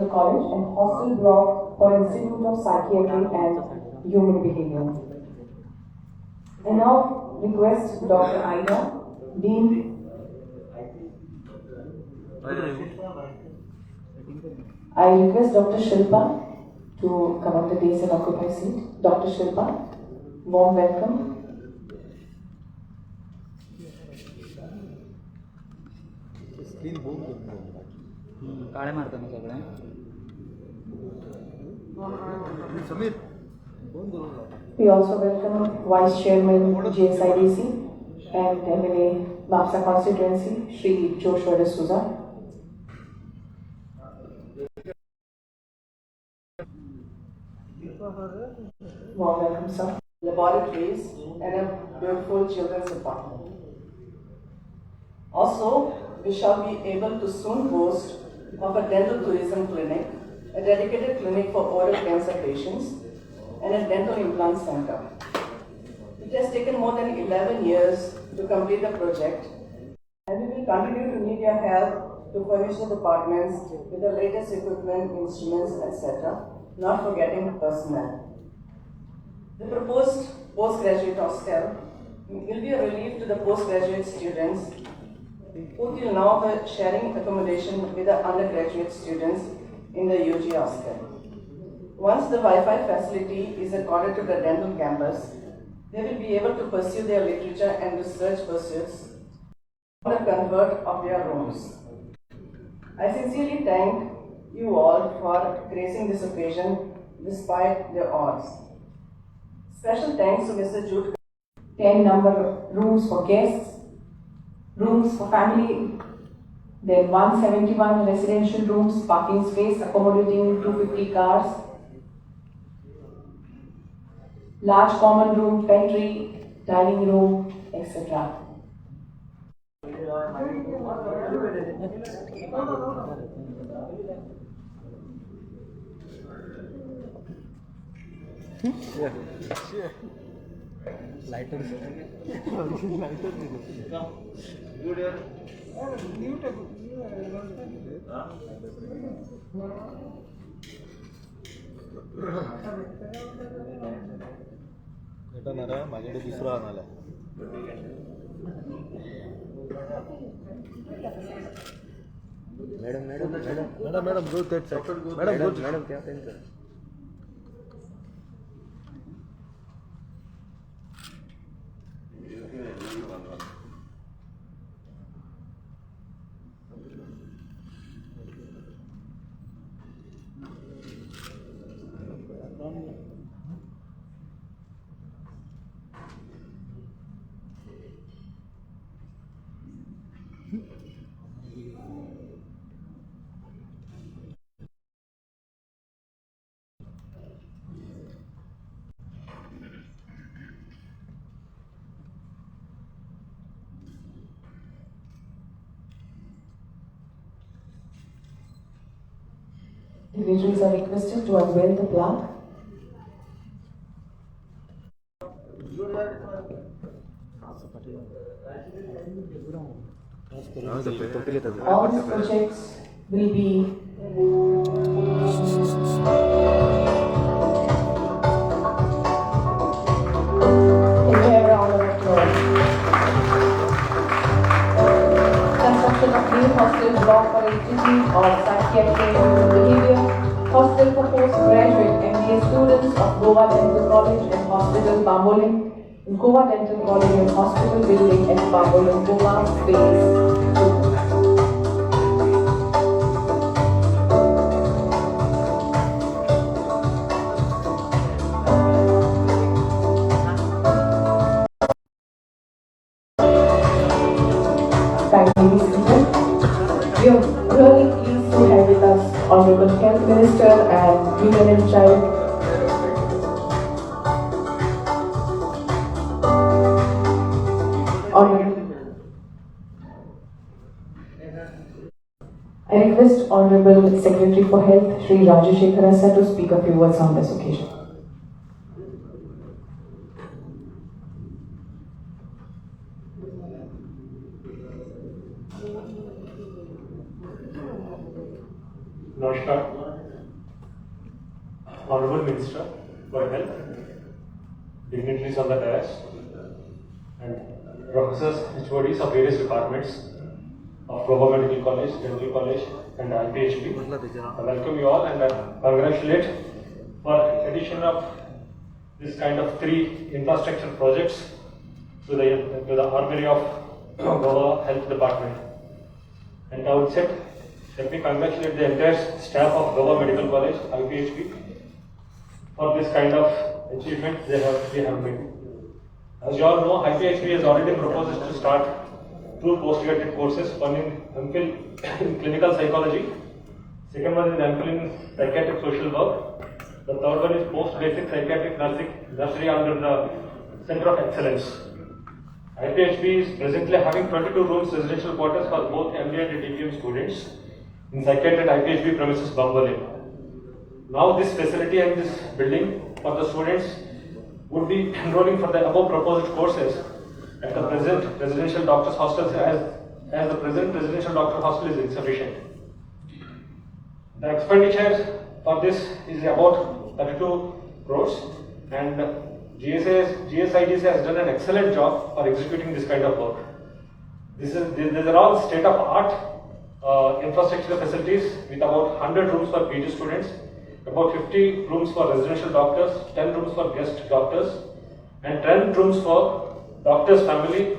College and hostel block for Institute of Psychiatry and Human Behavior. I now request Dr. Aida, Dean. I request Dr. Shilpa to come up the dais and occupy seat. Dr. Shilpa, warm welcome. काळे मारताना सगळे We also welcome Vice Chairman JSIDC and MLA Mapsa constituency, Shri Joshua D'Souza. Warm welcome, sir. Laboratories and a beautiful children's apartment. Also, we shall be able to soon boast of a dental tourism clinic, a dedicated clinic for oral cancer patients, and a dental implant center. It has taken more than 11 years to complete the project, and we will continue to need your help to furnish the departments with the latest equipment, instruments, etc., not forgetting personnel. The proposed postgraduate hostel will be a relief to the postgraduate students who till now were sharing accommodation with the undergraduate students in the UG hostel. Once the Wi-Fi facility is accorded to the dental campus, they will be able to pursue their literature and research pursuits on the comfort of their rooms. I sincerely thank you all for gracing this occasion despite the odds. Special thanks to Mr. Jude. 10 number rooms for guests, rooms for family, then 171 residential rooms, parking space accommodating 250 cars, large common room, pantry, dining room, etc. Lighter भेटणार माझ्याकडे दुसरा आणाला madam madam madam madam madam गो त्याच madam madam क्या त्यांचं Dignitaries are requested to unveil the plaque. All these projects will be construction of new hostel block for Institute of Psychiatry and Human Behavior, hostel for postgraduate MBA students of Goa Dental College and Hospital Bambolim, Goa Dental College and Hospital Building at Bambolim, Goa, Phase 2. Kindly be seated. We are really pleased to have with us Honorable Health Minister and Women and Child. I request Honorable Secretary for Health, Shri Rajashekhara sir, to speak a few words on this occasion. नमस्कार। Honorable Minister for Health, dignitaries on the dais, and professors, HODs of various departments of Global Medical College, Dental College, and IPHB. I welcome you all and congratulate for addition of this kind of 3 infrastructure projects to the armory of Goa Health Department. And outset, let me congratulate the entire staff of Goa Medical College, IPHB, for this kind of achievement they have made. As you all know, IPHB has already proposed to start 2 postgraduate courses, one in MPhil in clinical psychology, second one is MPhil in psychiatric social work, the third one is post-basic psychiatric nursery under the Center of Excellence. IPHB is presently having 22 rooms residential quarters for both MD and DPM students in psychiatry at IPHB premises Bambale. Now this facility and this building for the students would be enrolling for the above proposed courses at the present residential doctors hostels as the present residential doctor hostel is insufficient. The expenditure for this is about 32 crores and GSIDC has done an excellent job for executing this kind of work. These are all state-of-art infrastructure facilities with about 100 rooms for PG students, about 50 rooms for residential doctors, 10 rooms for guest doctors, and 10 rooms for doctor's family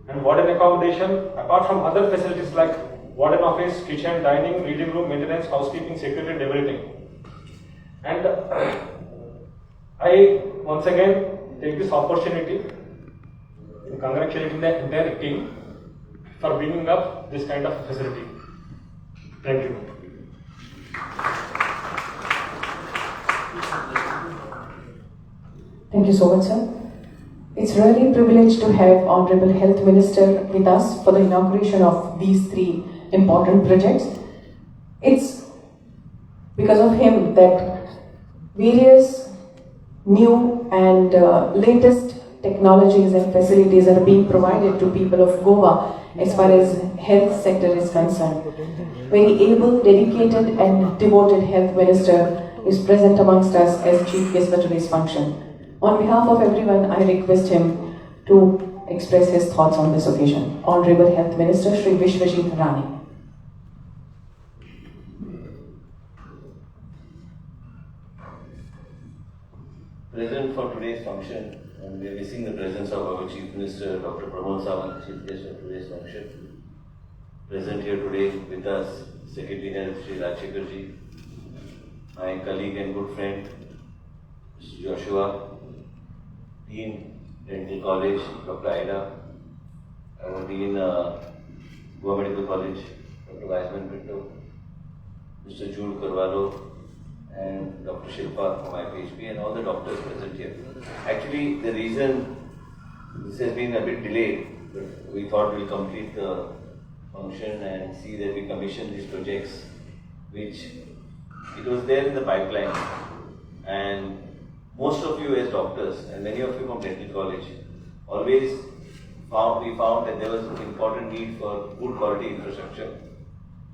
and warden accommodation, apart from other facilities like warden office, kitchen, dining, reading room, maintenance, housekeeping, security, and everything. And I once again take this opportunity to congratulate the entire team for bringing up this kind of facility. Thank you. Thank you so much, sir. It's really a privilege to have Honorable Health Minister with us for the inauguration of these 3 important projects. It's because of him that various new and latest technologies and facilities are being provided to people of Goa as far as health sector is concerned. Very able, dedicated and devoted Health Minister is present amongst us as Chief Guest for today's function. On behalf of everyone, I request him to express his thoughts on this occasion. Honorable Health Minister Shri Vishwajit Rani. Present for today's function, and we are missing the presence of our Chief Minister, Dr. Pramod Sawant, Chief Guest of today's function. Present here today with us, Secretary Health, Shri Rajshekhar, my colleague and good friend, Mr. Joshua, Dean, Dental College, Dr. Aida, our Dean, Goa Medical College, Dr. Weisman Pinto, Mr. Jude Carvalho, and Dr. Shilpa from IPHB, and all the doctors present here. Actually, the reason this has been a bit delayed, but we thought we'll complete the function and see that we commission these projects, which it was there in the pipeline. And most of you as doctors, and many of you from Dental College, always found that there was an important need for good quality infrastructure.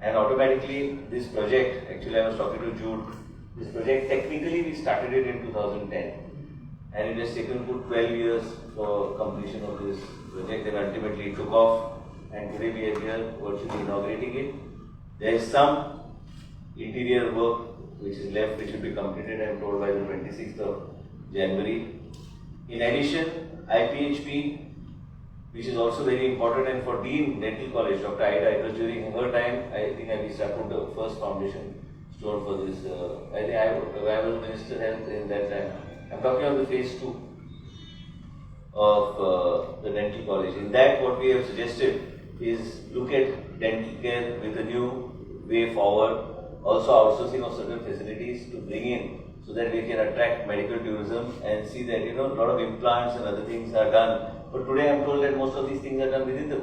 And automatically, this project, actually I was talking to Jude, this project technically we started it in 2010. And it has taken good 12 years for completion of this project, and ultimately it took off. And today we are here virtually inaugurating it. There is some interior work which is left, which will be completed, I am told, by the 26th of January. In addition, IPHB, which is also very important, and for Dean Dental College, Dr. Aida, it was during her time, I think I put the first foundation stone for this. I think I was Minister of Health in that time. I'm talking of the phase 2 of the Dental College. In that, what we have suggested is look at dental care with a new way forward, also outsourcing of certain facilities to bring in so that we can attract medical tourism and see that a lot of implants and other things are done. But today I'm told that most of these things are done within the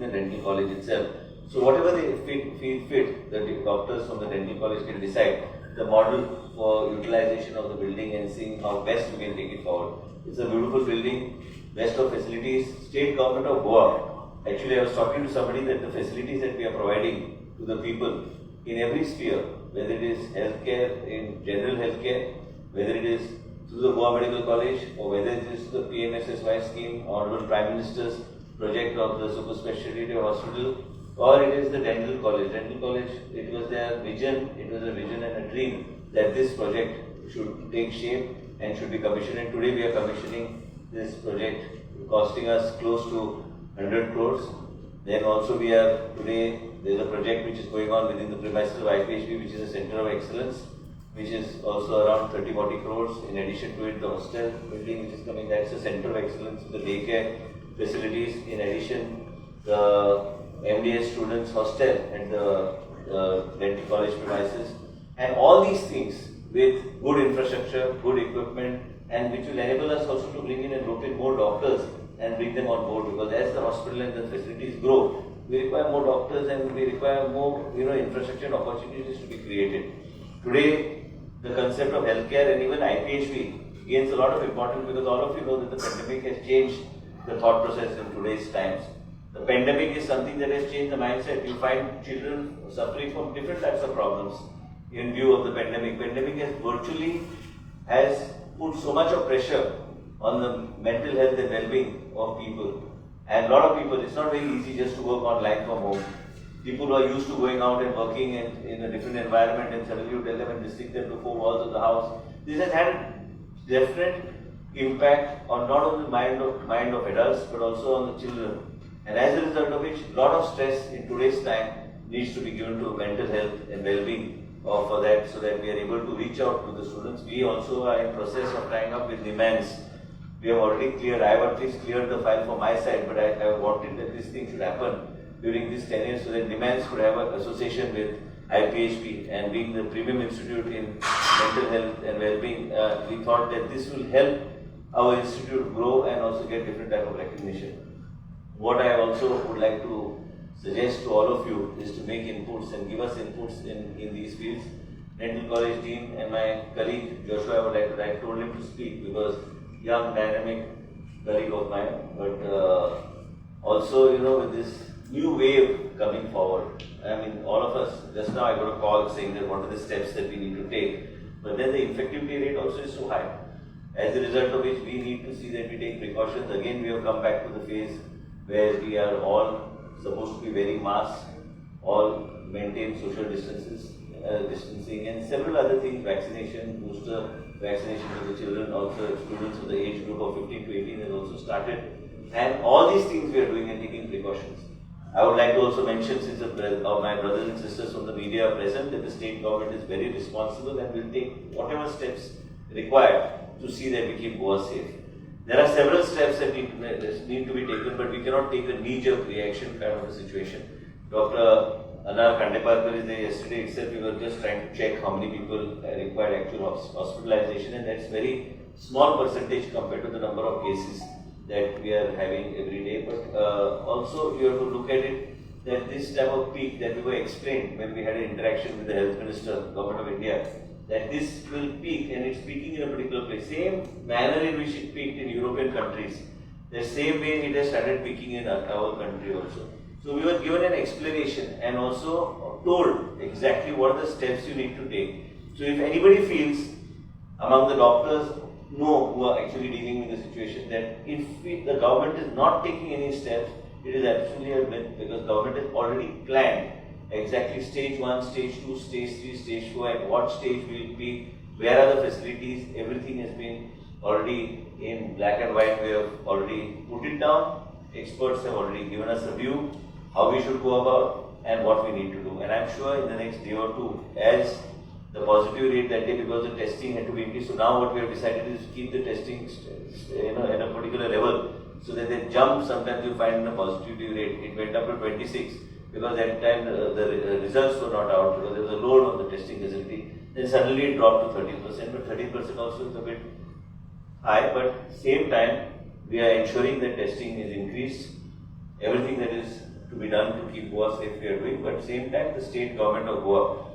dental college itself. So whatever they feel fit, the doctors from the dental college can decide the model for utilization of the building and seeing how best we can take it forward. It's a beautiful building, best of facilities. State government of Goa. Actually, I was talking to somebody that the facilities that we are providing to the people in every sphere, whether it is healthcare, in general healthcare, whether it is through the Goa Medical College or whether it is the PMSSY scheme, Honorable Prime Minister's project of the super specialty hospital, or it is the dental college. Dental college, it was their vision, it was a vision and a dream that this project should take shape and should be commissioned. And today we are commissioning this project costing us close to 100 crores. Then also we are today, there is a project which is going on within the premises of IPHB, which is a center of excellence, which is also around 30-40 crores. In addition to it, the hostel building which is coming, that's a center of excellence, the daycare facilities. In addition, the MDS students hostel and the dental college premises, and all these things with good infrastructure, good equipment, and which will enable us also to bring in and rope in more doctors and bring them on board, because as the hospital and the facilities grow, we require more doctors and we require more infrastructure and opportunities to be created. Today, the concept of healthcare and even IPHB gains a lot of importance, because all of you know that the pandemic has changed the thought process in today's times. The pandemic is something that has changed the mindset. You find children suffering from different types of problems in view of the pandemic. Pandemic has put so much of pressure on the mental health and well-being of people. And a lot of people, it's not very easy just to work online from home. People who are used to going out and working in a different environment, and suddenly you tell them and restrict them to 4 walls of the house. This has had a definite impact on not only the mind of adults but also on the children. And as a result of which, a lot of stress in today's time needs to be given to mental health and well-being for that, so that we are able to reach out to the students. We also are in process of tying up with NIMHANS. We have already cleared, I have at least cleared the file from my side, but I wanted that this thing should happen during this tenure, so that NIMHANS could have an association with IPHB, and being the premium institute in mental health and well-being, we thought that this will help our institute grow and also get different type of recognition. What I also would like to suggest to all of you is to make inputs and give us inputs in these fields. Dental College Dean and my colleague Joshua, I would like to, I told him to speak because young, dynamic colleague of mine, but also, with this new wave coming forward. I mean, all of us, just now I got a call saying that what are the steps that we need to take, but then the infectivity rate also is so high. As a result of which, we need to see that we take precautions. Again, we have come back to the phase where we are all supposed to be wearing masks, all maintain social distancing, and several other things, vaccination, booster vaccination for the children, also students of the age group of 15 to 18 has also started. And all these things we are doing and taking precautions. I would like to also mention, since my brothers and sisters from the media are present, that the state government is very responsible and will take whatever steps required to see that we keep Goa safe. There are several steps that need to be taken, but we cannot take a knee-jerk reaction kind of a situation. Dr. Anna Kandeparkar is there. Yesterday itself we were just trying to check how many people required actual hospitalization, and that's very small percentage compared to the number of cases that we are having every day. But also you have to look at it that this type of peak that we were explained when we had an interaction with the Health Minister, Government of India, that this will peak, and it's peaking in a particular place. Same manner in which it peaked in European countries, the same way it has started peaking in our country also. So we were given an explanation and also told exactly what are the steps you need to take. So if anybody feels among the doctors who are actually dealing with the situation, that if the government is not taking any steps, it is absolutely a myth, because government has already planned exactly stage 1, stage 2, stage 3, stage 4, at what stage we will be, where are the facilities, everything has been already in black and white. We have already put it down. Experts have already given us a view how we should go about and what we need to do. And I'm sure in the next day or two, as the positive rate that day, because the testing had to be increased, so now what we have decided is to keep the testing at a particular level, so that they jump. Sometimes you find a positivity rate, it went up to 26, because at that time the results were not out, because there was a load on the testing facility. Then suddenly it dropped to 13%, but 13% also is a bit high. But same time, we are ensuring that testing is increased. Everything that is to be done to keep Goa safe we are doing, but same time the state government of Goa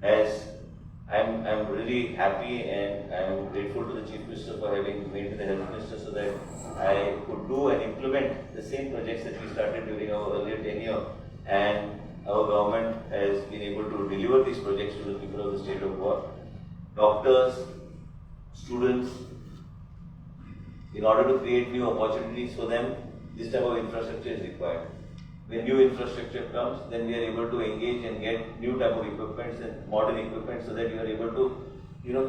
has, I'm really happy and I'm grateful to the Chief Minister for having made me the Health Minister, so that I could do and implement the same projects that we started during our earlier tenure, and our government has been able to deliver these projects to the people of the state of Goa. Doctors, students. In order to create new opportunities for them, this type of infrastructure is required. When new infrastructure comes, then we are able to engage and get new type of equipment and modern equipment so that you are able to,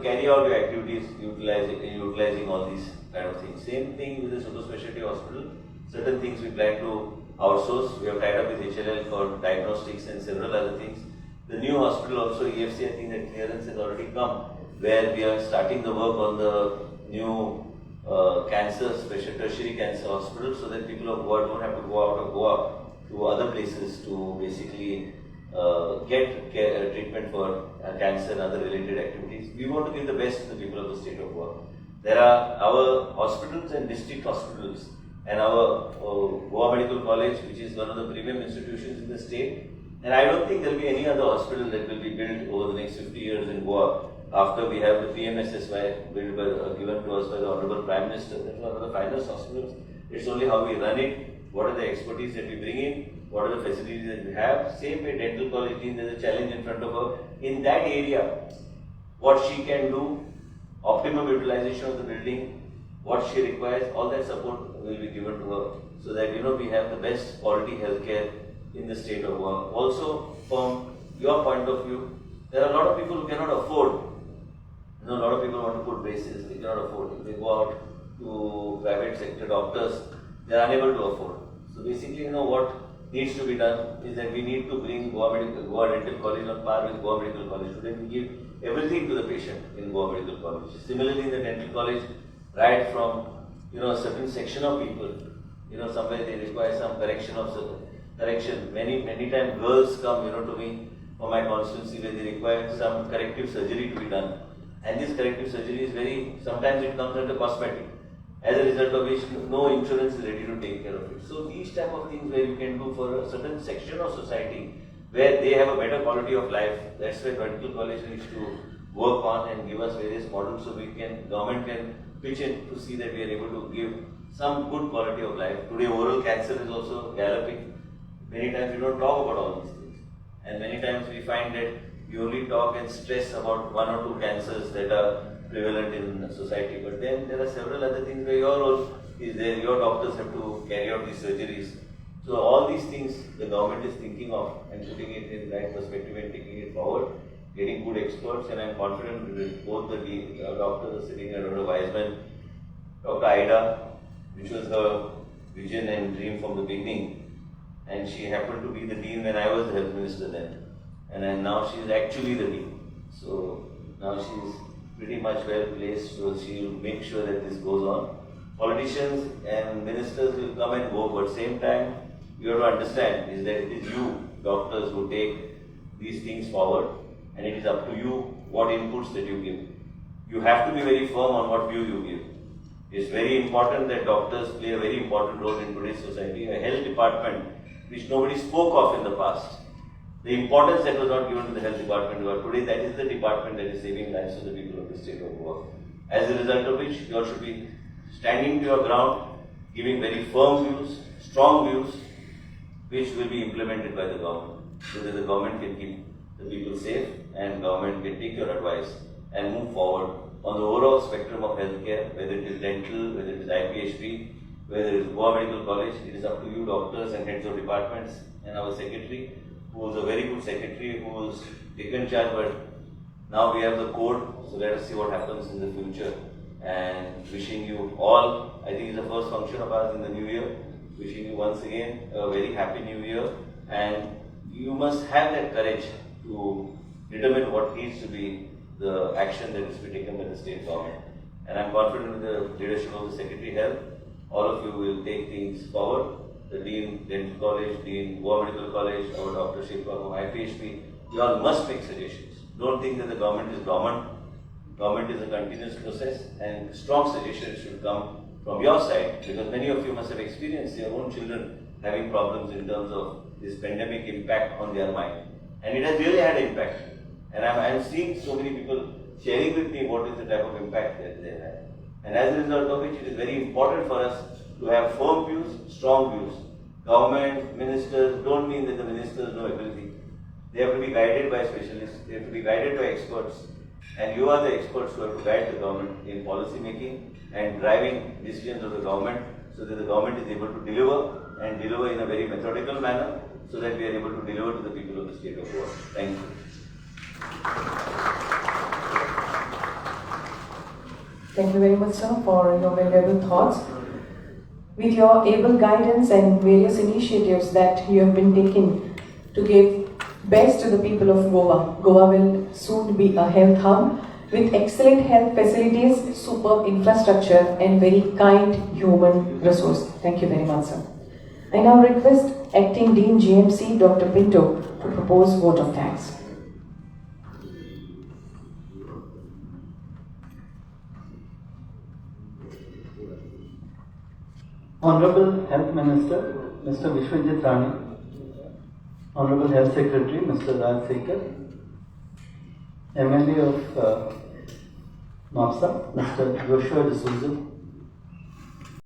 carry out your activities utilizing all these kind of things. Same thing with the super specialty hospital. Certain things we plan to outsource. We have tied up with HLL for diagnostics and several other things. The new hospital also, EFC, I think that clearance has already come, where we are starting the work on the new cancer, special tertiary cancer hospital, so that people of Goa don't have to go out of Goa to other places to basically get treatment for cancer and other related activities. We want to give the best to the people of the state of Goa. There are our hospitals and district hospitals and our Goa Medical College, which is one of the premium institutions in the state. And I don't think there will be any other hospital that will be built over the next 50 years in Goa after we have the PMSSY given to us by the Honorable Prime Minister. That's one of the finest hospitals. It's only how we run it, what are the expertise that we bring in, what are the facilities that we have. Same way dental college team, there's a challenge in front of her. In that area, what she can do, optimum utilization of the building, what she requires, all that support will be given to her so that we have the best quality healthcare in the state of Goa. Also, from your point of view, there are a lot of people who cannot afford. A lot of people want to put braces, they cannot afford. If they go out to private sector doctors, they are unable to afford. So basically, what needs to be done is that we need to bring Goa Dental College on par with Goa Medical College. Today we give everything to the patient in Goa Medical College. Similarly, in the dental college, right from a certain section of people, somewhere they require some correction. Many times girls come to me for my constituency where they require some corrective surgery to be done. And this corrective surgery is sometimes it comes under cosmetic, as a result of which no insurance is ready to take care of it. So these type of things where you can do for a certain section of society where they have a better quality of life, that's where medical college needs to work on and give us various models so government can pitch in to see that we are able to give some good quality of life. Today oral cancer is also galloping. Many times we don't talk about all these things. And many times we find that we only talk and stress about one or two cancers that are prevalent in society. But then there are several other things where your role is there. Your doctors have to carry out these surgeries. So all these things the government is thinking of and putting it in the right perspective and taking it forward, getting good experts. And I'm confident that both the doctors sitting here, Dr. Wiseman, Dr. Ida, which was her vision and dream from the beginning. And she happened to be the dean when I was the health minister then. And then now she is actually the dean. So now she is pretty much well placed, so she will make sure that this goes on. Politicians and ministers will come and go, but same time you have to understand is that it is you, doctors, who take these things forward, and it is up to you what inputs that you give. You have to be very firm on what view you give. It's very important that doctors play a very important role in today's society. A health department which nobody spoke of in the past. The importance that was not given to the health department, but today that is the department that is saving lives of the people of the state of Goa. As a result of which, you all should be standing to your ground, giving very firm views, strong views, which will be implemented by the government, so that the government can keep the people safe and government can take your advice and move forward on the overall spectrum of healthcare, whether it is dental, whether it is IPHP, whether it is Goa Medical College. It is up to you, doctors and heads of departments, and our secretary, who is a very good secretary, who has taken charge, but now we have the code, so let us see what happens in the future. And wishing you all, I think it's the first function of ours in the new year, wishing you once again a very happy new year, and you must have that courage to determine what needs to be the action that is to be taken by the state government. And I'm confident with the leadership of the Secretary Health, all of you will take things forward. The Dean Dental College, Dean Goa Medical College, our Dr. Shilpa from IPHP, you all must make suggestions. Don't think that the government is dormant. Government is a continuous process, and strong suggestions should come from your side, because many of you must have experienced your own children having problems in terms of this pandemic impact on their mind. And it has really had an impact. And I'm seeing so many people sharing with me what is the type of impact that they have. And as a result of which, it is very important for us to have firm views, strong views. Government, ministers don't mean that the ministers know everything. They have to be guided by specialists, they have to be guided by experts. And you are the experts who have to guide the government in policy making and driving decisions of the government so that the government is able to deliver and deliver in a very methodical manner so that we are able to deliver to the people of the state of Goa. Thank you. Thank you very much, sir, for your valuable thoughts. With your able guidance and various initiatives that you have been taking to give best to the people of Goa, Goa will soon be a health hub with excellent health facilities, superb infrastructure and very kind human resource. Thank you very much, sir. I now request Acting Dean GMC Dr. Pinto to propose vote of thanks. Honorable Health Minister, Mr. Vishwajit Rani, Honorable Health Secretary, Mr. Raj Sekar, MLA of Mapsa, Mr. Joshua D'Souza,